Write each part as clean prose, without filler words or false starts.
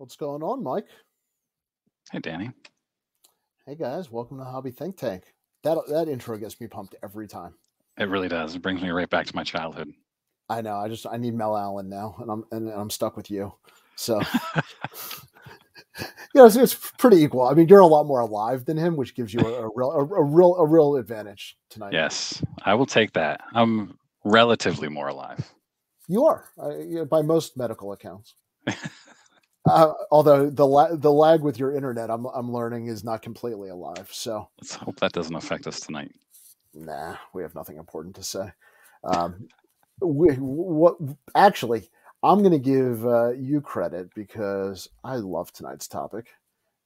What's going on, Mike? Hey, Danny. Hey guys, welcome to Hobby Think Tank. That intro gets me pumped every time. It really does. It brings me right back to my childhood. I know. I need Mel Allen now, and I'm stuck with you. So it's pretty equal. I mean, you're a lot more alive than him, which gives you a real advantage tonight. Yes, I will take that. I'm relatively more alive. You are, by most medical accounts. Although the lag with your internet, I'm learning, is not completely alive. So let's hope that doesn't affect us tonight. Nah, we have nothing important to say. Actually, I'm going to give you credit because I love tonight's topic,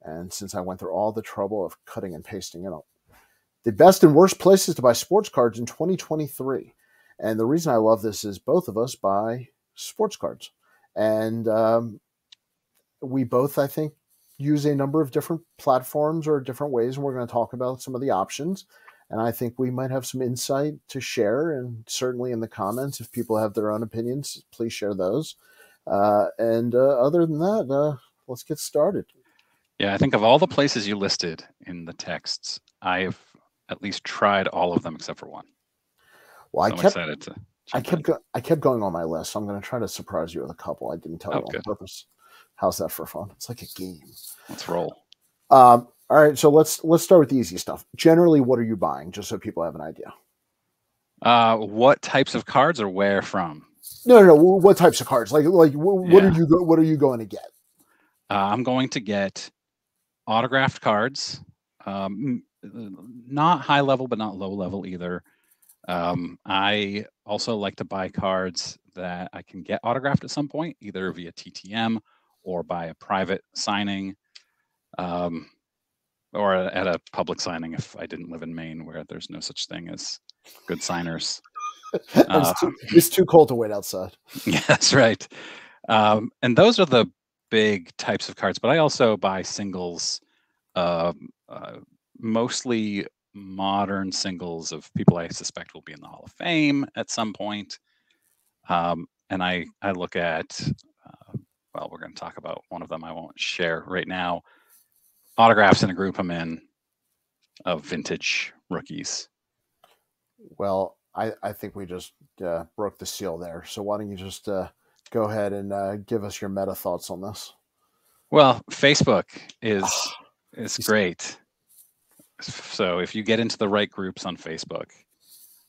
and since I went through all the trouble of cutting and pasting it up, the best and worst places to buy sports cards in 2023. And the reason I love this is both of us buy sports cards, and we both, I think, use a number of different platforms or different ways, and we're going to talk about some of the options. And I think we might have some insight to share, and certainly in the comments, if people have their own opinions, please share those. Other than that, let's get started. Yeah, I think of all the places you listed in the texts, I've at least tried all of them except for one. Well, so I'm excited to. I kept going on my list, so I'm going to try to surprise you with a couple I didn't tell you on purpose. How's that for fun? It's like a game. Let's roll. All right, so let's start with the easy stuff. Generally, what are you buying, just so people have an idea? What types of cards or where from? No. What types of cards? What are you going to get? I'm going to get autographed cards. Not high level, but not low level either. I also like to buy cards that I can get autographed at some point, either via TTM or by a private signing. Or at a public signing if I didn't live in Maine, where there's no such thing as good signers. It's too cold to wait outside. Yeah, that's right. And those are the big types of cards, but I also buy singles, mostly modern singles of people I suspect will be in the Hall of Fame at some point. And I look at, well, we're going to talk about one of them I won't share right now. Autographs in a group I'm in of vintage rookies. Well, I think we just broke the seal there. So why don't you just go ahead and give us your meta thoughts on this? Well, Facebook is great. So if you get into the right groups on Facebook,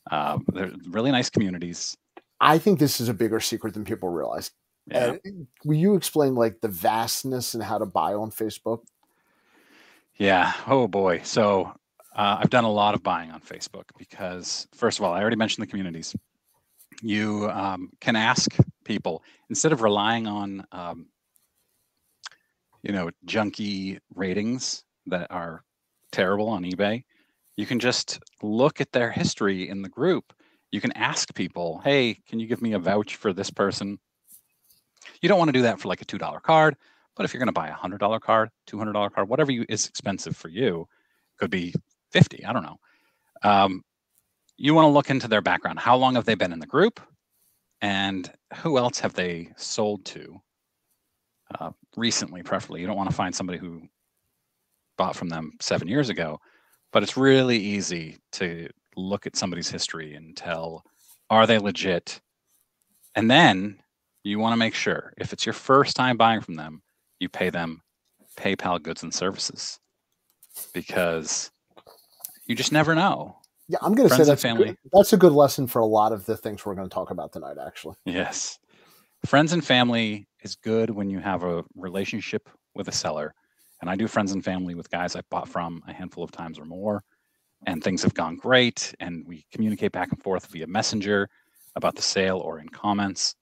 they're really nice communities. I think this is a bigger secret than people realize. Yeah. Will you explain like the vastness and how to buy on Facebook? Yeah. Oh boy. So I've done a lot of buying on Facebook because, first of all, I already mentioned the communities. You can ask people, instead of relying on, junky ratings that are terrible on eBay, you can just look at their history in the group. You can ask people, hey, can you give me a vouch for this person? You don't want to do that for like a $2 card. But if you're going to buy a $100 card, $200 card, whatever is expensive for you, could be $50. I don't know. You want to look into their background. How long have they been in the group? And who else have they sold to recently, preferably? You don't want to find somebody who bought from them 7 years ago. But it's really easy to look at somebody's history and tell, are they legit? And then you want to make sure, if it's your first time buying from them, you pay them PayPal goods and services, because you just never know. Yeah, I'm going to say that's a good lesson for a lot of the things we're going to talk about tonight, actually. Yes. Friends and family is good when you have a relationship with a seller. And I do friends and family with guys I've bought from a handful of times or more, and things have gone great. And we communicate back and forth via Messenger about the sale or in comments.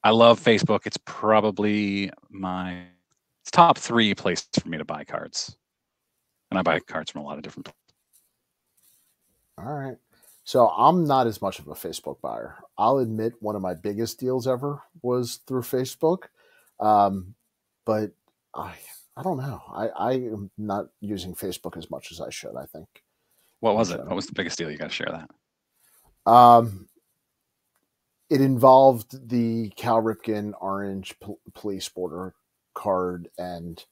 I love Facebook. It's probably it's top 3 places for me to buy cards. And I buy cards from a lot of different places. All right. So I'm not as much of a Facebook buyer. I'll admit one of my biggest deals ever was through Facebook. But I don't know. I am not using Facebook as much as I should, I think. What was it? What was the biggest deal? You got to share that. It involved the Cal Ripken orange police border card and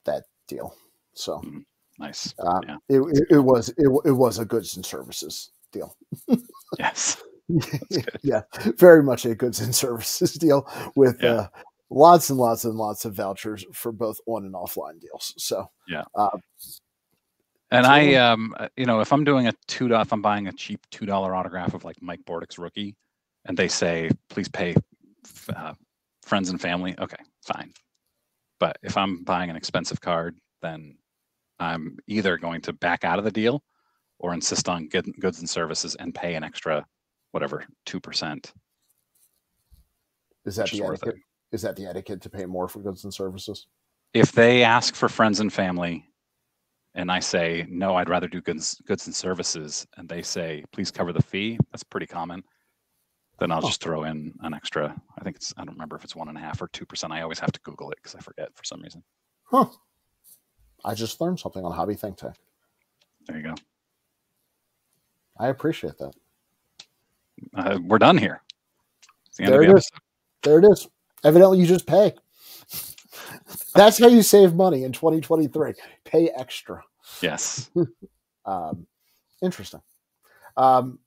that deal. So Nice. Yeah. it was a goods and services deal. Yes. Yeah, very much a goods and services deal with lots and lots and lots of vouchers for both on and offline deals. So yeah. Uh, And I, if I'm doing if I'm buying a cheap $2 autograph of like Mike Bordick's rookie, and they say, please pay friends and family, okay, fine. But if I'm buying an expensive card, then I'm either going to back out of the deal or insist on goods and services and pay an extra, whatever, 2%. Is that the etiquette? Is that the etiquette to pay more for goods and services? If they ask for friends and family, and I say, no, I'd rather do goods and services, and they say, please cover the fee, that's pretty common, then I'll just throw in an extra, I don't remember if it's 1.5% or 2%. I always have to Google it because I forget for some reason. Huh. I just learned something on Hobby Think Tank. There you go. I appreciate that. We're done here. There it is. There it is. Evidently, you just pay. That's how you save money in 2023. Pay extra. Yes. Interesting. All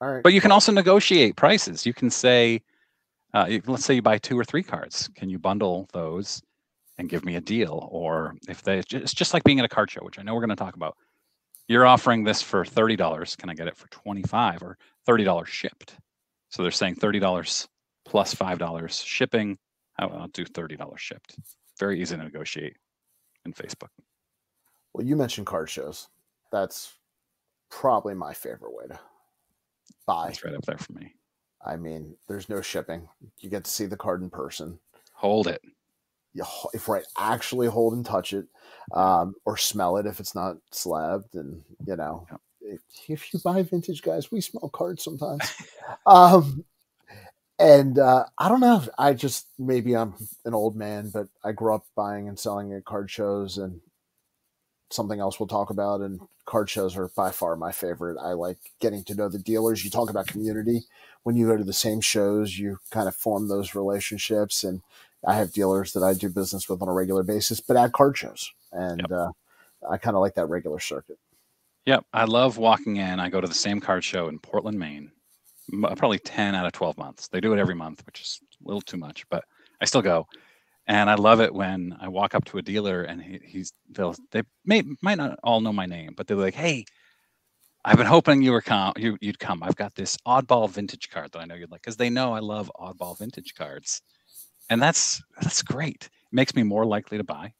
right. But you can also negotiate prices. You can say, let's say you buy 2 or 3 cards. Can you bundle those and give me a deal? Or it's just like being at a card show, which I know we're going to talk about. You're offering this for $30. Can I get it for $25 or $30 shipped? So they're saying $30 plus $5 shipping. I'll do $30 shipped. Very easy to negotiate in Facebook. Well, you mentioned card shows. That's probably my favorite way to buy. It's right up there for me. I mean, there's no shipping. You get to see the card in person. Hold it. Actually hold and touch it, or smell it if it's not slabbed. And if you buy vintage, guys, we smell cards sometimes. And I don't know. Maybe I'm an old man, but I grew up buying and selling at card shows, and something else we'll talk about. And card shows are by far my favorite. I like getting to know the dealers. You talk about community. When you go to the same shows, you kind of form those relationships. And I have dealers that I do business with on a regular basis, but at card shows. And I kind of like that regular circuit. Yep. I love walking in. I go to the same card show in Portland, Maine, probably 10 out of 12 months. They do it every month, which is a little too much, but I still go. And I love it when I walk up to a dealer and they might not all know my name, but they're like, hey, I've been hoping you'd come. I've got this oddball vintage card that I know you'd like, because they know I love oddball vintage cards. And that's great. It makes me more likely to buy.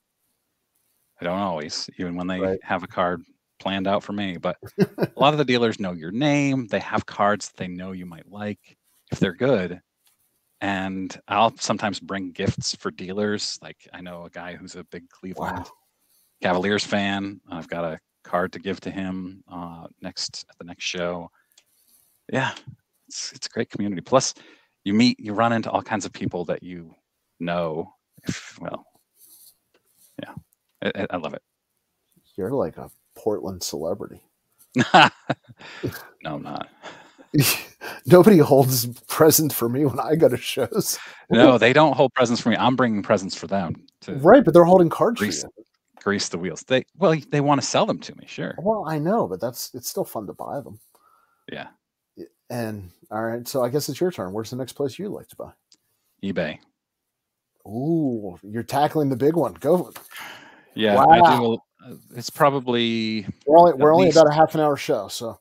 I don't always, even when they have a card planned out for me, but a lot of the dealers know your name. They have cards that they know you might like if they're good. And I'll sometimes bring gifts for dealers. Like I know a guy who's a big Cleveland Cavaliers fan. I've got a card to give to him at the next show. Yeah, it's a great community. Plus, you run into all kinds of people that you know. I love it. You're like a Portland celebrity. No, I'm not. Nobody holds presents for me when I go to shows. No, they don't hold presents for me. I'm bringing presents for them. Right, but they're holding cards for you. Grease the wheels. They want to sell them to me, sure. Well, I know, but it's still fun to buy them. Yeah. And all right, so I guess it's your turn. Where's the next place you'd like to buy? eBay. Ooh, you're tackling the big one. Go. Yeah, wow. I do. It's probably we're only about a half an hour show, so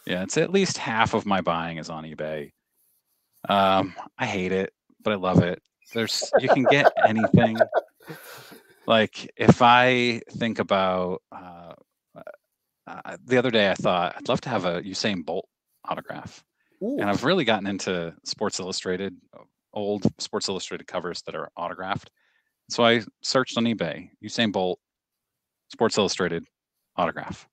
yeah, it's at least half of my buying is on eBay. I hate it, but I love it. You can get anything. Like if I think about the other day, I thought I'd love to have a Usain Bolt autograph. Ooh. And I've really gotten into Sports Illustrated, old Sports Illustrated covers that are autographed. So I searched on eBay, Usain Bolt, Sports Illustrated autograph.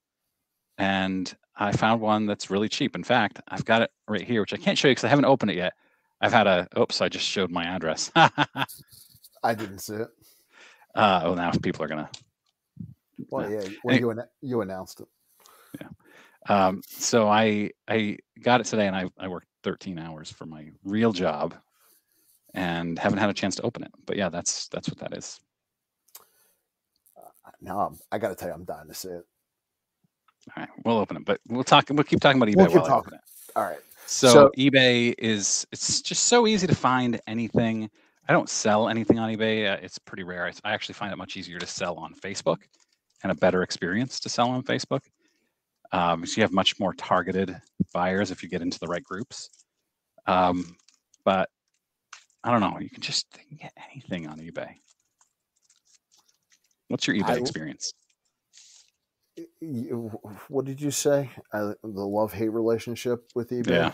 And I found one that's really cheap. In fact, I've got it right here, which I can't show you because I haven't opened it yet. I just showed my address. I didn't see it. Now people are going to. Well, yeah, when you announced it. Yeah. So I got it today, and I worked 13 hours for my real job. And and haven't had a chance to open it. But yeah, that's what that is. Now I got to tell you, I'm dying to see it. All right, we'll open it, but we'll keep talking about eBay We'll keep while I open talking. it. All right. So eBay it's just so easy to find anything. I don't sell anything on eBay. It's pretty rare. I actually find it much easier to sell on Facebook, and a better experience to sell on Facebook. So you have much more targeted buyers if you get into the right groups. But I don't know. You can get anything on eBay. What's your eBay experience? What did you say? The love-hate relationship with eBay? Yeah.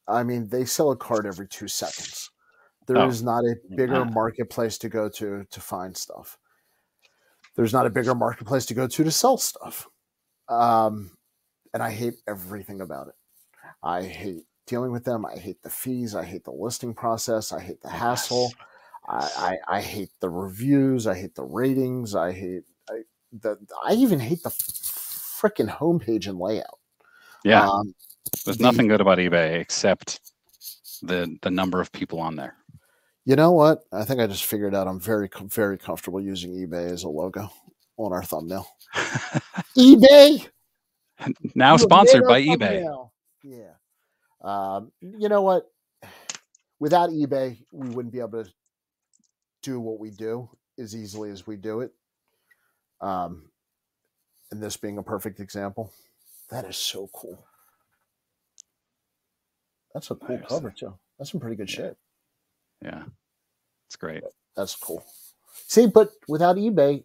I mean, they sell a card every 2 seconds. There is not a bigger marketplace to go to find stuff. There's not a bigger marketplace to go to sell stuff. And I hate everything about it. I hate dealing with them. I hate the fees. I hate the listing process. I hate the hassle. I hate the reviews. I hate the ratings. I even hate the freaking homepage and layout. Yeah. There's nothing good about eBay except the number of people on there. You know what? I think I just figured out I'm very, very comfortable using eBay as a logo on our thumbnail. eBay! Now sponsored by eBay. Yeah. You know what? Without eBay, we wouldn't be able to do what we do as easily as we do it. And this being a perfect example. That is so cool. That's a cool cover, too. That's some pretty good shit. Yeah. It's great. That's cool. See, but without eBay,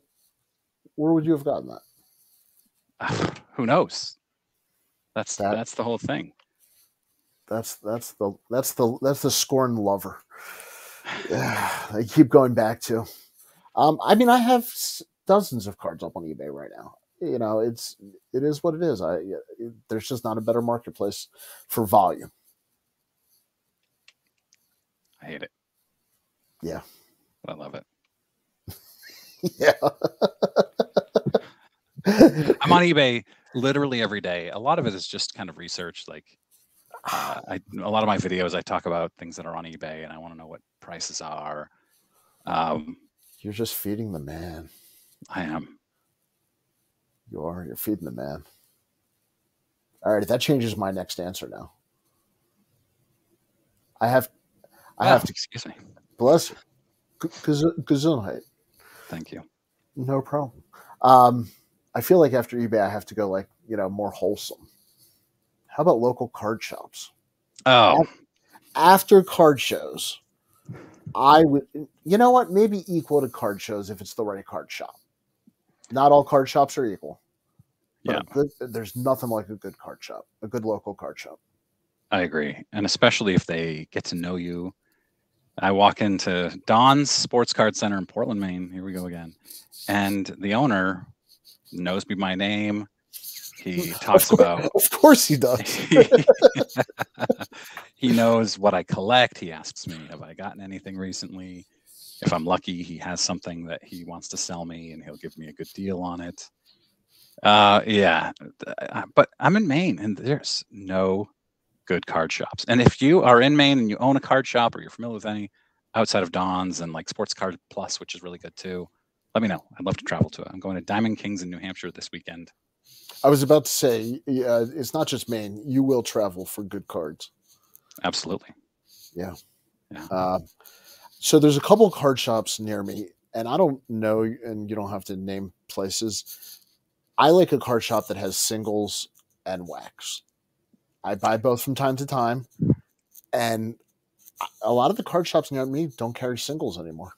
where would you have gotten that? Who knows? That's the whole thing. That's the scorned lover. I keep going back to. I mean, I have dozens of cards up on eBay right now. You know, it is what it is. There's just not a better marketplace for volume. I hate it. Yeah. But I love it. Yeah. I'm on eBay literally every day. A lot of it is just kind of research. Like a lot of my videos, I talk about things that are on eBay and I want to know what prices are. You're just feeding the man. I am. You are. You're feeding the man. All right. That changes my next answer now. I have to. Excuse me. Bless you. Gesundheit. Thank you. No problem. I feel like after eBay, I have to go more wholesome. How about local card shops? Oh. After card shows, I would, you know what? Maybe equal to card shows if it's the right card shop. Not all card shops are equal. Yeah. There's nothing like a good card shop, a good local card shop. I agree. And especially if they get to know you. I walk into Don's Sports Card Center in Portland, Maine. Here we go again. And the owner knows me by name. He talks about... Of course he does. He knows what I collect. He asks me, have I gotten anything recently? If I'm lucky, he has something that he wants to sell me and he'll give me a good deal on it. Yeah. But I'm in Maine and there's no good card shops. And if you are in Maine and you own a card shop or you're familiar with any outside of Don's and like Sports Card Plus, which is really good too, let me know. I'd love to travel to it. I'm going to Diamond Kings in New Hampshire this weekend. I was about to say, it's not just Maine. You will travel for good cards. Absolutely. Yeah. Yeah. So there's a couple of card shops near me, and I don't know, and you don't have to name places. I like a card shop that has singles and wax. I buy both from time to time, and a lot of the card shops near me don't carry singles anymore.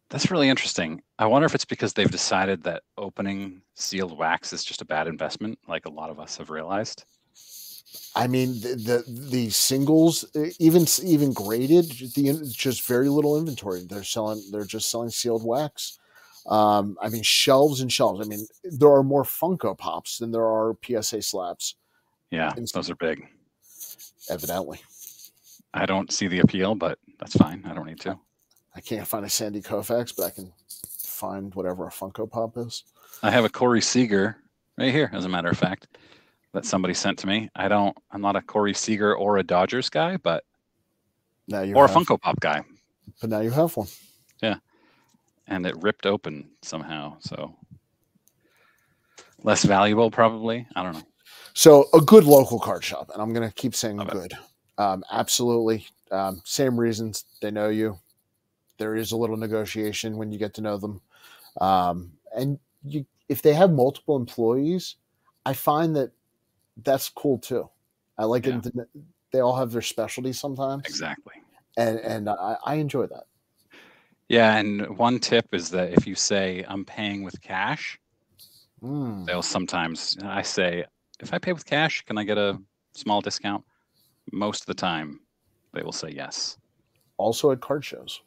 That's really interesting. I wonder if it's because they've decided that opening sealed wax is just a bad investment, like a lot of us have realized. I mean, the singles, even graded, just very little inventory. They're just selling sealed wax. I mean, shelves and shelves. I mean, there are more Funko Pops than there are PSA slabs. Yeah, those are big. Evidently. I don't see the appeal, but that's fine. I don't need to. I can't find a Sandy Koufax, but I can find whatever a Funko Pop is. I have a Corey Seager right here, as a matter of fact, that somebody sent to me. I'm not a Corey Seager or a Dodgers guy, but Now you or a have, Funko Pop guy. but now you have one. Yeah, and it ripped open somehow, so less valuable probably. I don't know. So a good local card shop, and I'm going to keep saying Love it. good. Absolutely. Same reasons. They know you. There is a little negotiation when you get to know them. And if they have multiple employees, I find that that's cool too. I like Yeah. it. They all have their specialties sometimes. Exactly. And I enjoy that. Yeah, and one tip is that if you say I'm paying with cash, Mm. they'll sometimes, I say, if I pay with cash, can I get a small discount? Most of the time, they will say yes. Also at card shows.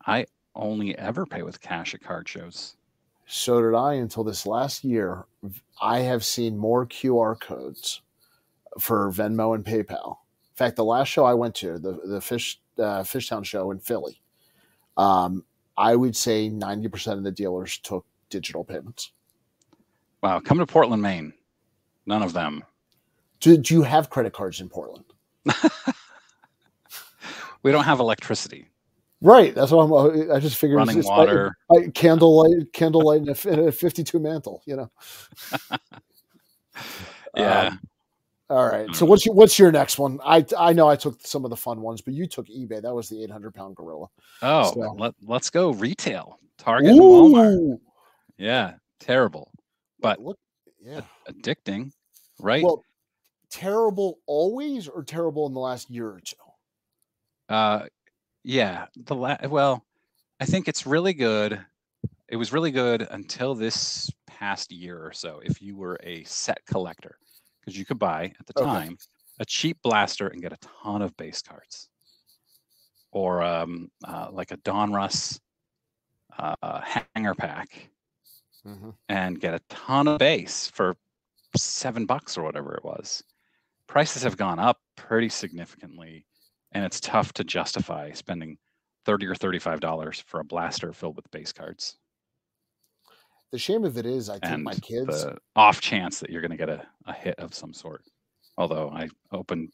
I only ever pay with cash at card shows. So did I until this last year. I have seen more QR codes for Venmo and PayPal. In fact, the last show I went to, the Fishtown show in Philly, I would say 90% of the dealers took digital payments. Wow, come to Portland, Maine. None of them. Do you have credit cards in Portland? We don't have electricity. Right. That's what I just figured. Running water. Candlelight in a 52 mantle, you know? Yeah. All right. So what's your next one? I know I took some of the fun ones, but you took eBay. That was the 800-pound gorilla. Oh, So. let's go retail. Target and Walmart. Yeah, terrible. But look, yeah, addicting, right? Well, terrible always or terrible in the last year or two? Yeah. Well, I think it's really good. It was really good until this past year or so. If you were a set collector, because you could buy at the time a cheap blaster and get a ton of base cards, or like a Donruss hanger pack, and get a ton of base for $7 or whatever it was. Prices have gone up pretty significantly, and it's tough to justify spending $30 or $35 for a blaster filled with base cards. The shame of it is I take my kids. The off chance that you're going to get a hit of some sort. Although I opened.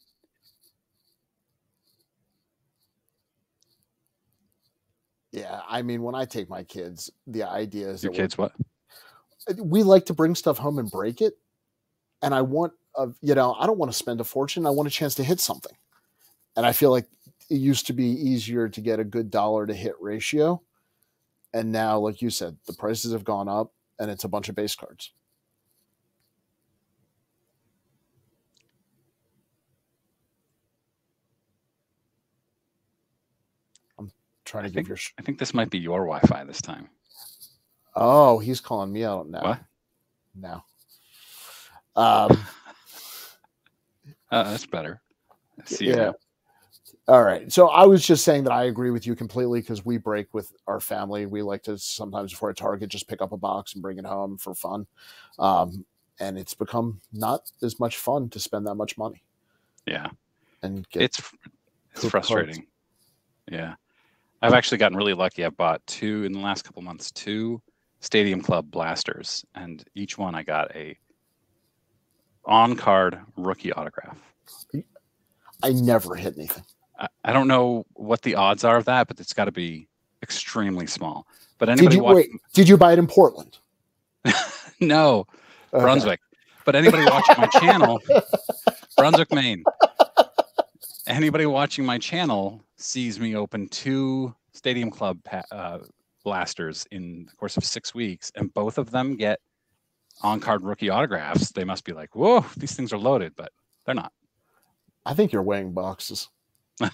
Yeah, I mean, when I take my kids, the idea is your kids what? We like to bring stuff home and break it, and I want I don't want to spend a fortune. I want a chance to hit something, and I feel like it used to be easier to get a good dollar to hit ratio. And now, like you said, the prices have gone up and it's a bunch of base cards. I'm trying to give your... I think this might be your Wi-Fi this time. Oh, he's calling me out now. What? No. That's better. See you now. All right. So I was just saying that I agree with you completely because we break with our family. We like to sometimes before a Target just pick up a box and bring it home for fun. And it's become not as much fun to spend that much money. Yeah. And it's frustrating. Cards. Yeah. I've actually gotten really lucky. I bought in the last couple months, 2 Stadium Club blasters, and each one I got a on-card rookie autograph. I never hit anything. I don't know what the odds are of that, but it's got to be extremely small. But anybody did you buy it in Portland? No, okay. Brunswick. But anybody watching my channel, Brunswick, Maine. Anybody watching my channel sees me open 2 Stadium Club blasters in the course of 6 weeks, and both of them get on-card rookie autographs. They must be like, whoa, these things are loaded, but they're not. I think you're weighing boxes.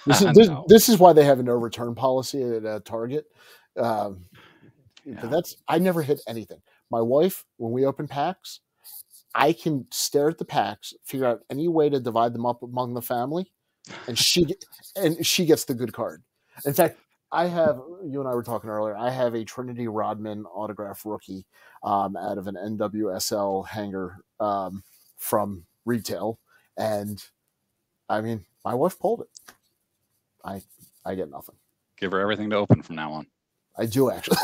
This is why they have a no return policy at Target. But I never hit anything. My wife, when we open packs, I can stare at the packs, figure out any way to divide them up among the family, and she gets the good card. In fact, you and I were talking earlier, I have a Trinity Rodman autograph rookie out of an NWSL hanger from retail. And I mean, my wife pulled it. I get nothing. Give her everything to open from now on. I do, actually.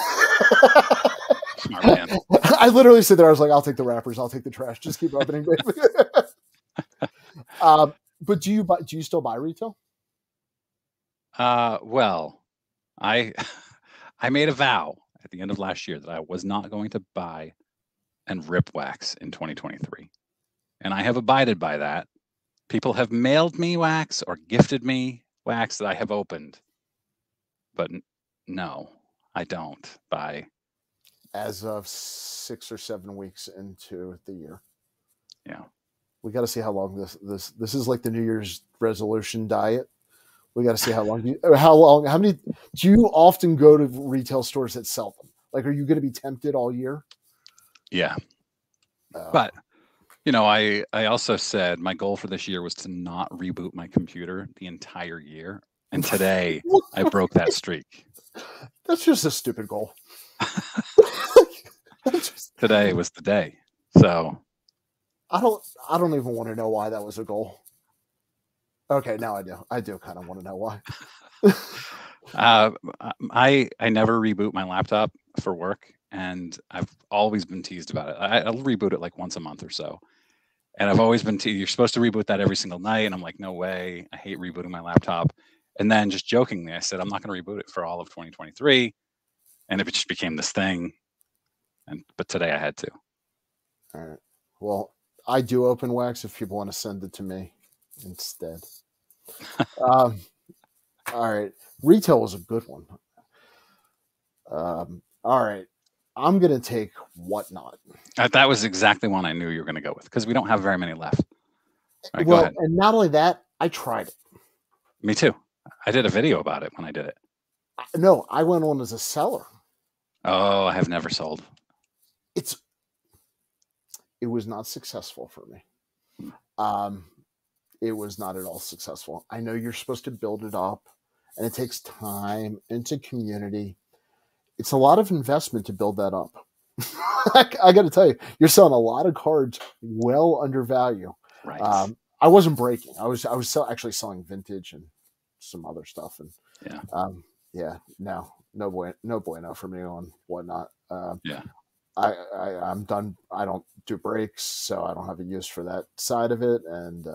Smart man. I literally sit there. I was like, I'll take the wrappers. I'll take the trash. Just keep opening, baby. But do you still buy retail? Well, I I made a vow at the end of last year that I was not going to buy and rip wax in 2023. And I have abided by that. People have mailed me wax or gifted me wax that I have opened. But no, I don't buy. As of 6 or 7 weeks into the year, Yeah. we got to see how long this is like the New Year's resolution diet. We got to see how long how many do you often go to retail stores that sell them? Like, are you going to be tempted all year? Yeah. But I also said my goal for this year was to not reboot my computer the entire year. And today I broke that streak. That's just a stupid goal. Today was the day. So I don't even want to know why that was a goal. Okay, now I do. I do kind of want to know why. I never reboot my laptop for work, and I've always been teased about it. I'll reboot it like once a month or so. And I've always been teased, you're supposed to reboot that every single night. And I'm like, no way. I hate rebooting my laptop. And then just jokingly, I said, I'm not going to reboot it for all of 2023. And it just became this thing. But today I had to. All right. Well, I do open wax if people want to send it to me instead. All right. Retail was a good one. All right. I'm going to take Whatnot. That was exactly one I knew you were going to go with because we don't have very many left. Right, well, and not only that, I tried it. Me too. I did a video about it when I did it. No, I went on as a seller. Oh, I have never sold. It was not successful for me. It was not at all successful. I know you're supposed to build it up, and it takes time, and it's a community. It's a lot of investment to build that up. I got to tell you, you're selling a lot of cards well under value. Right. I wasn't breaking. I was actually selling vintage and some other stuff, and no bueno for me on Whatnot. I'm done. I don't do breaks, so I don't have a use for that side of it. And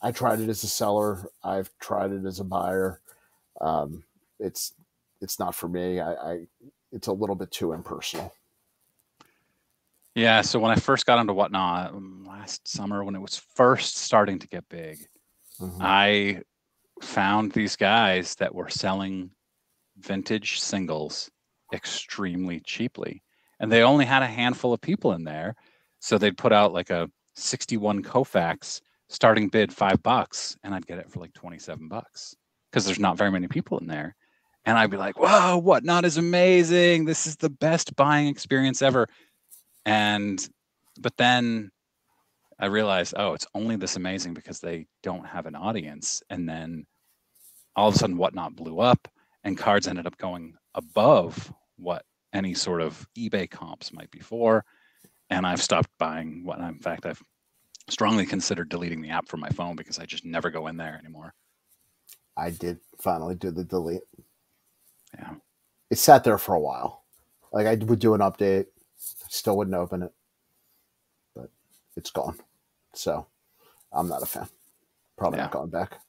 I tried it as a seller. I've tried it as a buyer. It's not for me. It's a little bit too impersonal. Yeah. So when I first got into Whatnot last summer, when it was first starting to get big, I found these guys that were selling vintage singles extremely cheaply. And they only had a handful of people in there. So they'd put out like a 61 Koufax starting bid $5, and I'd get it for like $27 because there's not very many people in there. And I'd be like, whoa, Whatnot is amazing. This is the best buying experience ever. But then I realized, oh, it's only this amazing because they don't have an audience. And then all of a sudden Whatnot blew up and cards ended up going above what any sort of eBay comps might be for. And I've stopped buying Whatnot. In fact, I've strongly considered deleting the app from my phone because I just never go in there anymore. I did finally do the delete. Yeah. It sat there for a while. Like I would do an update, still wouldn't open it, but it's gone. So I'm not a fan. Probably not going back.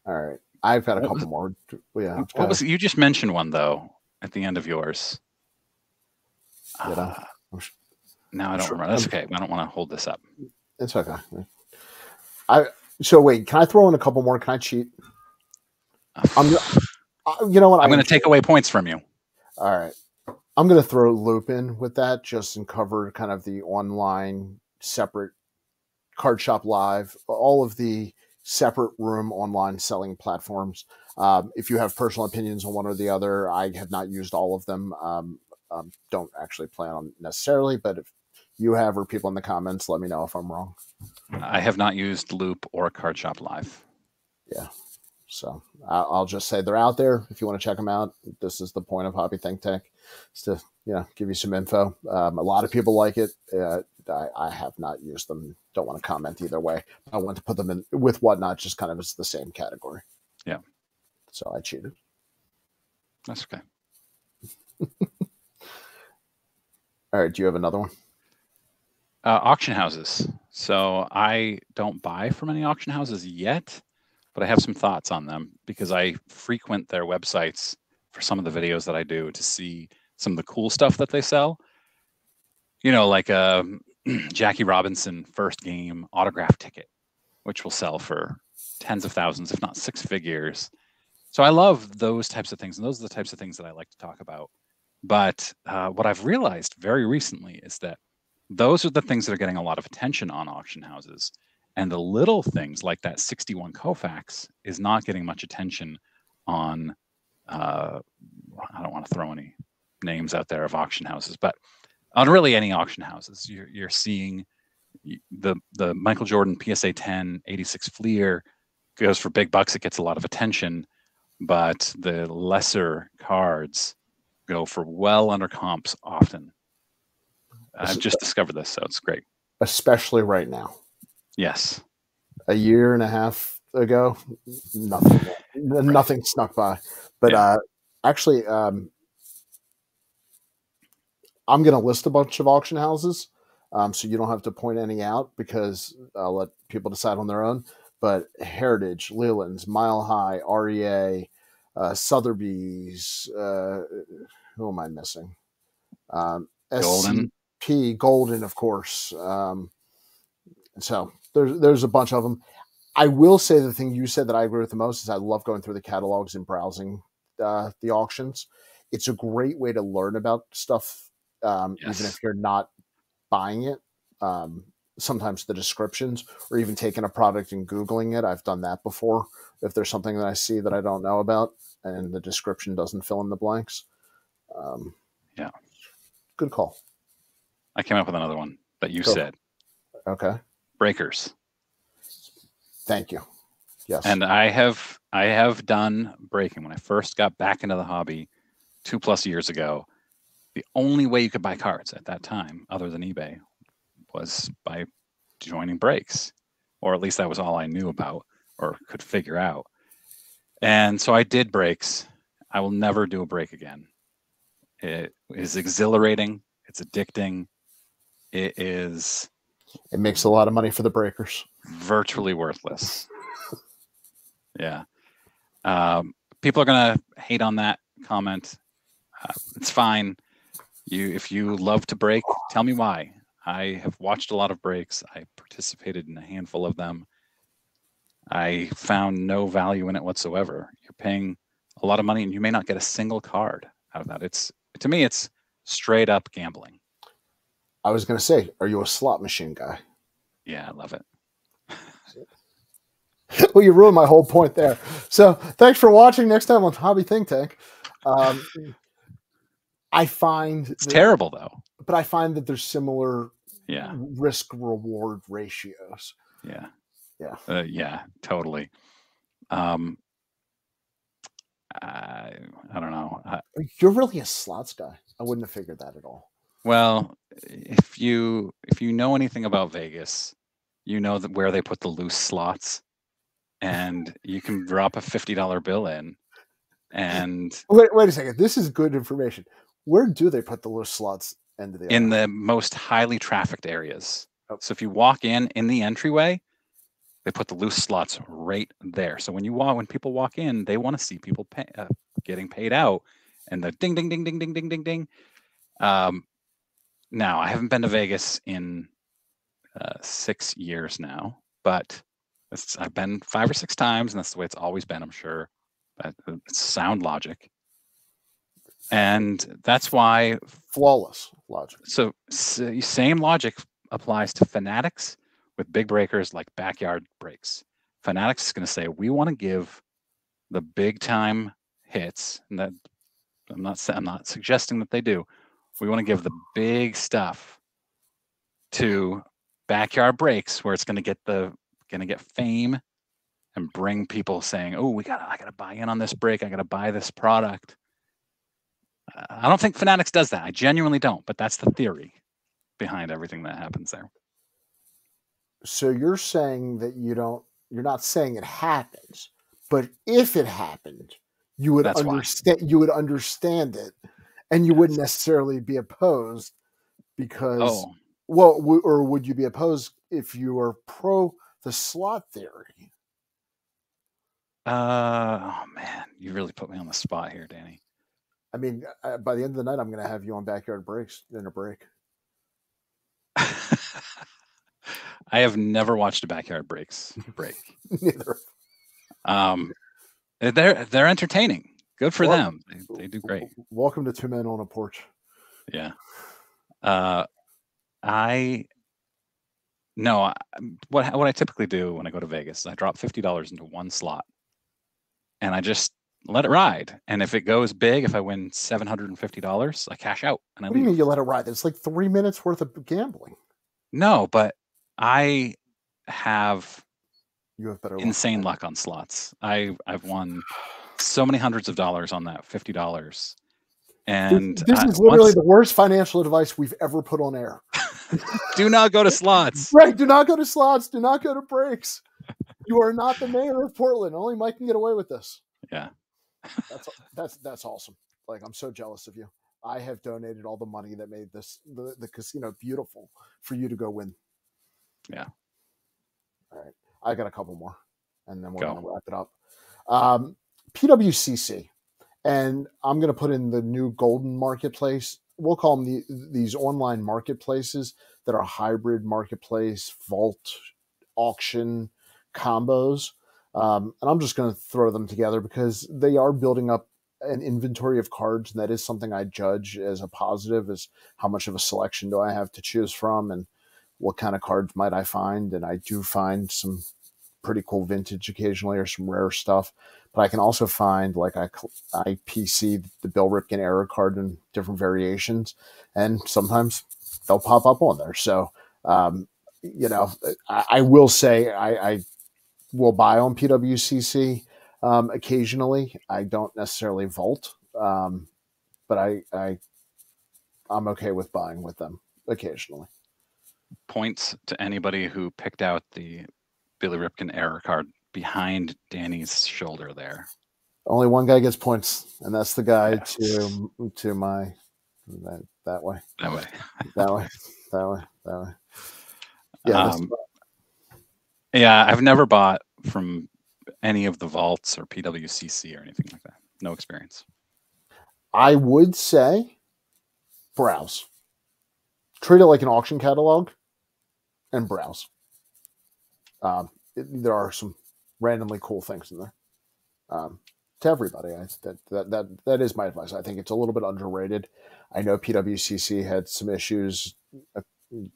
All right. I've got a couple more. Yeah. You just mentioned one though at the end of yours. Did I? No, I don't remember. That's okay. I don't want to hold this up. It's okay. So wait, can I throw in a couple more? Can I cheat? You know what? I'm going to take away points from you. All right. I'm going to throw Loop in with that just and cover kind of the online separate Card Shop Live, all of the separate room online selling platforms. If you have personal opinions on one or the other, I have not used all of them. Don't actually plan on necessarily, but if you have or people in the comments, let me know if I'm wrong. I have not used Loop or Card Shop Live. Yeah. So I'll just say they're out there. If you want to check them out, this is the point of Hobby Think Tank, is to give you some info. A lot of people like it. I have not used them. Don't want to comment either way. I want to put them in with Whatnot, just kind of as the same category. Yeah. So I cheated. That's okay. All right. Do you have another one? Auction houses. So I don't buy from any auction houses yet, but I have some thoughts on them because I frequent their websites for some of the videos that I do to see some of the cool stuff that they sell. You know, like a Jackie Robinson first game autograph ticket, which will sell for tens of thousands, if not six figures. So I love those types of things, and those are the types of things that I like to talk about. But what I've realized very recently is that those are the things that are getting a lot of attention on auction houses. And the little things like that 61 Koufax is not getting much attention on, I don't want to throw any names out there of auction houses, but on really any auction houses. You're seeing the Michael Jordan PSA 10 86 Fleer goes for big bucks. It gets a lot of attention, but the lesser cards go for well under comps often. I've just discovered this, so it's great. Especially right now. Yes. A year and a half ago, nothing snuck by. But actually, I'm going to list a bunch of auction houses, so you don't have to point any out because I'll let people decide on their own. But Heritage, Leland's, Mile High, REA, Sotheby's, who am I missing? Golden. SCP, Golden, of course. So there's a bunch of them. I will say the thing you said that I agree with the most is I love going through the catalogs and browsing the auctions. It's a great way to learn about stuff, even if you're not buying it. Sometimes the descriptions, or even taking a product and Googling it. I've done that before. If there's something that I see that I don't know about and the description doesn't fill in the blanks. Good call. I came up with another one that you said. Okay. Breakers. Thank you. Yes. And I have done breaking. When I first got back into the hobby 2+ years ago, the only way you could buy cards at that time, other than eBay, was by joining breaks, or at least that was all I knew about or could figure out. And so I did breaks. I will never do a break again. It is exhilarating. It's addicting. It makes a lot of money for the breakers. Virtually worthless. Yeah. People are going to hate on that comment. It's fine. If you love to break, tell me why. I have watched a lot of breaks. I participated in a handful of them. I found no value in it whatsoever. You're paying a lot of money and you may not get a single card out of that. To me, it's straight up gambling. I was going to say, are you a slot machine guy? Yeah, I love it. Well, you ruined my whole point there. So thanks for watching. Next time on Hobby Think Tank. I find it's terrible though. But I find that there's similar risk reward ratios. Yeah. Yeah. Yeah, totally. I don't know. You're really a slots guy. I wouldn't have figured that at all. Well, if you know anything about Vegas, you know that where they put the loose slots, and you can drop a $50 bill in. And wait a second. This is good information. Where do they put the loose slots into the in the most highly trafficked areas? Oh. So if you walk in the entryway, they put the loose slots right there. So when people walk in, they want to see people getting paid out, and the ding ding ding ding ding ding ding ding. Now I haven't been to Vegas in 6 years now, but I've been 5 or 6 times, and that's the way it's always been. I'm sure, but it's sound logic. And that's why flawless logic. So same logic applies to Fanatics with big breakers like backyard breaks. Fanatics is going to say, we want to give the big time hits, and that I'm not suggesting that they do. We want to give the big stuff to backyard breaks where it's going to get fame and bring people saying, oh, I got to buy in on this break. I got to buy this product. I don't think Fanatics does that. I genuinely don't, but that's the theory behind everything that happens there. So you're saying that you're not saying it happens, but if it happened, you would understand it, and you wouldn't necessarily be opposed because, or would you be opposed if you were pro the slot theory? Oh man, you really put me on the spot here, Danny. I mean, by the end of the night, I'm going to have you on Backyard Breaks in a break. I have never watched a Backyard Breaks break. Neither. They're entertaining. Good for them. They do great. Welcome to Two Men on a Porch. Yeah. What I typically do when I go to Vegas is I drop $50 into one slot, and I just let it ride. And if it goes big, if I win $750, I cash out and I What do leave. you mean you let it ride? It's like 3 minutes worth of gambling. No, but I have You have better insane luck on slots. I've won so many hundreds of dollars on that $50. And this is literally the worst financial advice we've ever put on air. Do not go to slots. Right. Do not go to slots. Do not go to breaks. You are not the mayor of Portland. Only Mike can get away with this. Yeah. That's awesome. Like, I'm so jealous of you. I have donated all the money that made the casino beautiful for you to go win. Yeah. All right. I got a couple more, and then we're going to wrap it up. PWCC, and I'm going to put in the new golden marketplace. We'll call them these online marketplaces that are hybrid marketplace, vault, auction combos. And I'm just going to throw them together because they are building up an inventory of cards. And that is something I judge as a positive, is how much of a selection do I have to choose from and what kind of cards might I find. And I do find some pretty cool vintage occasionally or some rare stuff. But I can also find, like, I PC the Bill Ripken era card in different variations, and sometimes they'll pop up on there. So, I will say I will buy on PWCC occasionally. I don't necessarily vault, but I'm okay with buying with them occasionally. Points to anybody who picked out the Billy Ripken era card behind Danny's shoulder there. Only one guy gets points, and that's the guy to my that way. Yeah, I've never bought from any of the vaults or PWCC or anything like that. No experience. I would say browse. Treat it like an auction catalog and browse. There are some randomly cool things in there. To everybody, that is my advice. I think it's a little bit underrated. I know PWCC had some issues a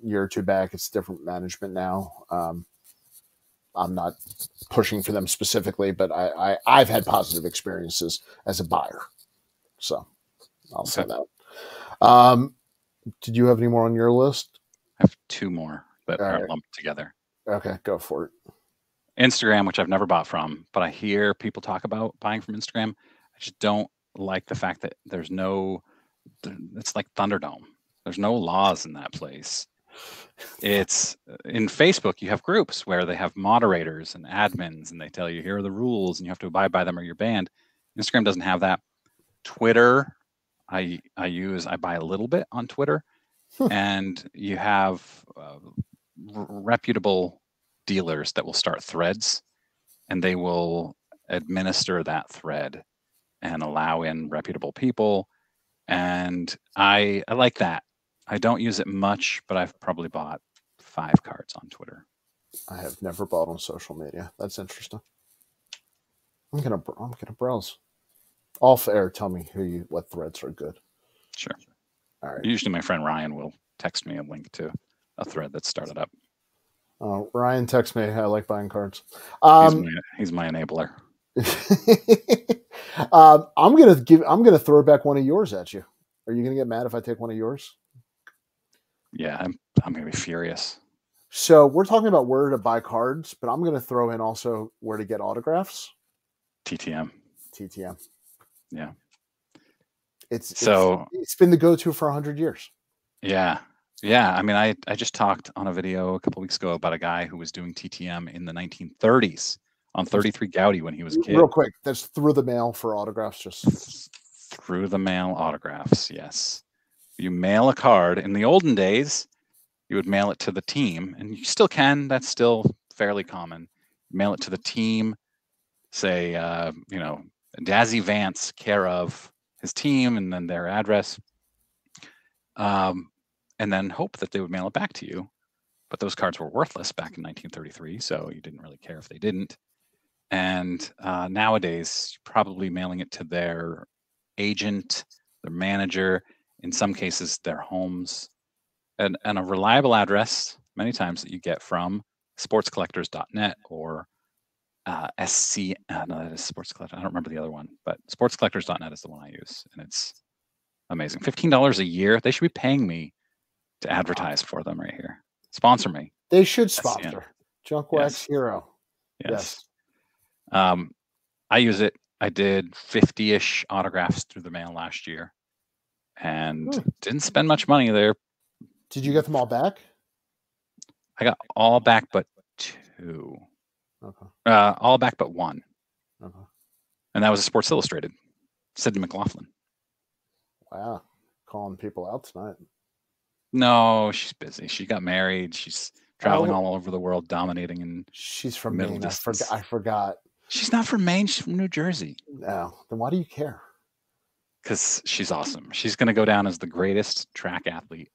year or two back. It's different management now. I'm not pushing for them specifically, but I've had positive experiences as a buyer. So I'll say that. Did you have any more on your list? I have two more that are lumped together. Okay, go for it. Instagram, which I've never bought from, but I hear people talk about buying from Instagram. I just don't like the fact that it's like Thunderdome. There's no laws in that place. It's in Facebook, you have groups where they have moderators and admins, and they tell you, here are the rules, and you have to abide by them or you're banned. Instagram doesn't have that. Twitter, I buy a little bit on Twitter, and you have reputable dealers that will start threads, and they will administer that thread and allow in reputable people. And I like that. I don't use it much, but I've probably bought 5 cards on Twitter. I have never bought on social media. That's interesting. I'm gonna browse. Off air, tell me what threads are good. Sure. All right. Usually my friend Ryan will text me a link to a thread that's started up. Ryan texts me, I like buying cards. He's my enabler. I'm gonna throw back one of yours at you. Are you gonna get mad if I take one of yours? Yeah, I'm gonna be furious. So we're talking about where to buy cards, but I'm gonna throw in also where to get autographs. TTM. Yeah. It's been the go-to for 100 years. Yeah. I mean, I just talked on a video a couple weeks ago about a guy who was doing TTM in the 1930s on 33 Gowdy when he was a kid. Real quick, that's through the mail for autographs. Just through the mail autographs. Yes. You mail a card. In the olden days, you would mail it to the team, and you still can. That's still fairly common. Mail it to the team. say, Dazzy Vance, care of his team, and then their address, and then hope that they would mail it back to you. But those cards were worthless back in 1933, so you didn't really care if they didn't. And nowadays, probably mailing it to their agent, their manager, in some cases, their homes, and a reliable address, many times that you get from sportscollectors.net or SC. No, that is Sports Collector. I don't remember the other one, but sportscollectors.net is the one I use, and it's amazing. $15 a year. They should be paying me to advertise for them right here. Sponsor me. They should sponsor. Junk Wax Hero. Yes. I use it. I did 50-ish autographs through the mail last year, and didn't spend much money there. Did you get them all back? I got all back but 2. Okay. All back but 1. Okay. And that was a Sports Illustrated. Sydney McLaughlin. Wow. Calling people out tonight. No, she's busy. She got married. She's traveling all over the world, dominating in she's from middle Maine. distance. I forgot. She's not from Maine. She's from New Jersey. No. Then why do you care? Because she's awesome. She's going to go down as the greatest track athlete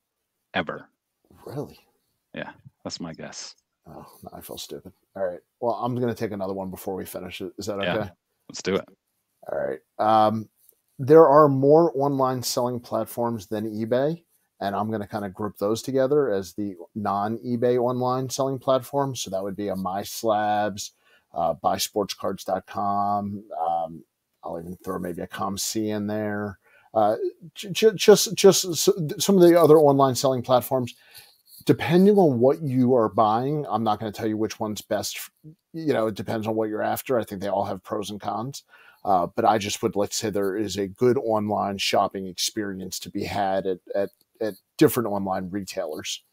ever. Really? Yeah, that's my guess. Oh, no, I feel stupid. All right. Well, I'm going to take another one before we finish it. Is that okay? Yeah, let's do it. All right. There are more online selling platforms than eBay, and I'm going to kind of group those together as the non-eBay online selling platforms. So that would be a MySlabs, buysportscards.com. I'll even throw maybe a ComC in there. Just some of the other online selling platforms. Depending on what you are buying, I'm not going to tell you which one's best. It depends on what you're after. I think they all have pros and cons. But I just would like to say there is a good online shopping experience to be had at different online retailers.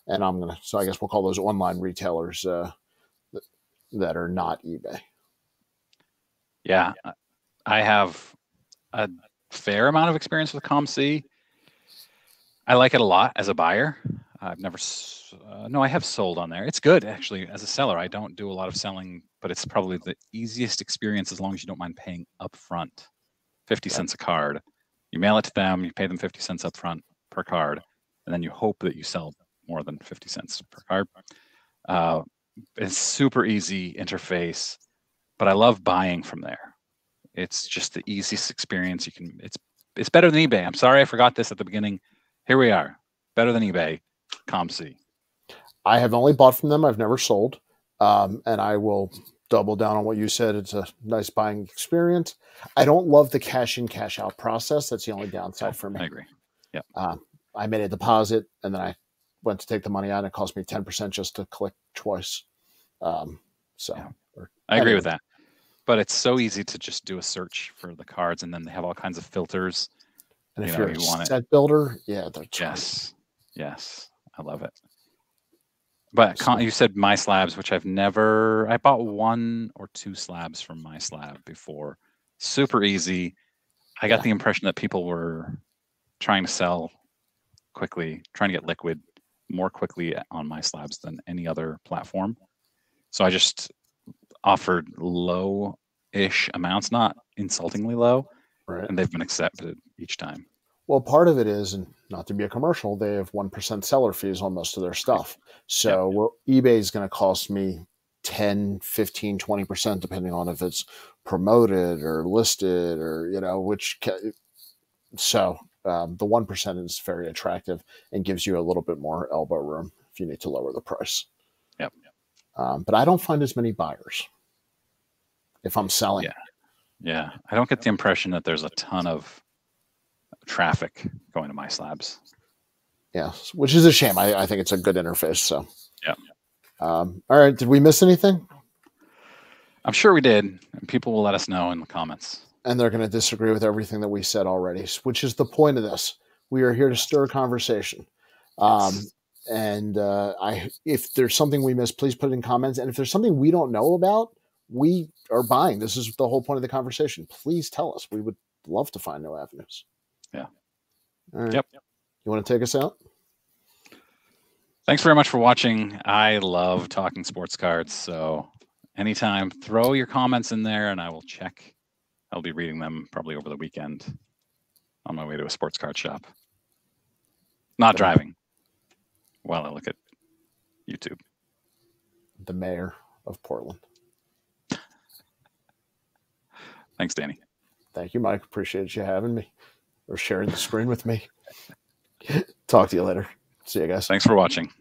And so I guess we'll call those online retailers that are not eBay. Yeah, I have a fair amount of experience with ComC. I like it a lot as a buyer. I've never, I have sold on there. It's good, actually. As a seller, I don't do a lot of selling, but it's probably the easiest experience as long as you don't mind paying up front, 50 cents a card. You mail it to them, you pay them 50 cents up front per card, and then you hope that you sell more than 50 cents per card. It's super easy interface, but I love buying from there. It's just the easiest experience you can. It's better than eBay. I'm sorry I forgot this at the beginning. Here we are. Better than eBay. ComC. I have only bought from them. I've never sold. And I will double down on what you said. It's a nice buying experience. I don't love the cash in, cash out process. That's the only downside for me. I agree. Yeah. I made a deposit and then I went to take the money out and it cost me 10% just to click twice. I agree with that. But it's so easy to just do a search for the cards, and then they have all kinds of filters. And if you're a set builder, yes, I love it. But you said MySlabs, which I bought 1 or 2 slabs from MySlab before. Super easy. I got the impression that people were trying to sell quickly, trying to get liquid more quickly on MySlabs than any other platform. So I just offered low-ish amounts, not insultingly low, right. And they've been accepted each time. Well, part of it is, and not to be a commercial, they have 1% seller fees on most of their stuff. So eBay is going to cost me 10, 15, 20%, depending on if it's promoted or listed or, so the 1% is very attractive and gives you a little bit more elbow room if you need to lower the price. Yep. But I don't find as many buyers if I'm selling. Yeah. I don't get the impression that there's a ton of traffic going to MySlabs. Yeah, which is a shame. I think it's a good interface. So yeah. All right. Did we miss anything? I'm sure we did. And people will let us know in the comments. And they're going to disagree with everything that we said already, which is the point of this. We are here to stir conversation. And if there's something we missed, please put it in comments. And if there's something we don't know about, we are buying. This is the whole point of the conversation. Please tell us. We would love to find new avenues. Yeah. All right. Yep. You want to take us out? Thanks very much for watching. I love talking sports cards, so anytime. Throw your comments in there and I will check. I'll be reading them probably over the weekend on my way to a sports card shop. Not driving while I look at YouTube. The mayor of Portland. Thanks, Danny. Thank you, Mike. Appreciate you having me or sharing the screen with me. Talk to you later. See you guys. Thanks for watching.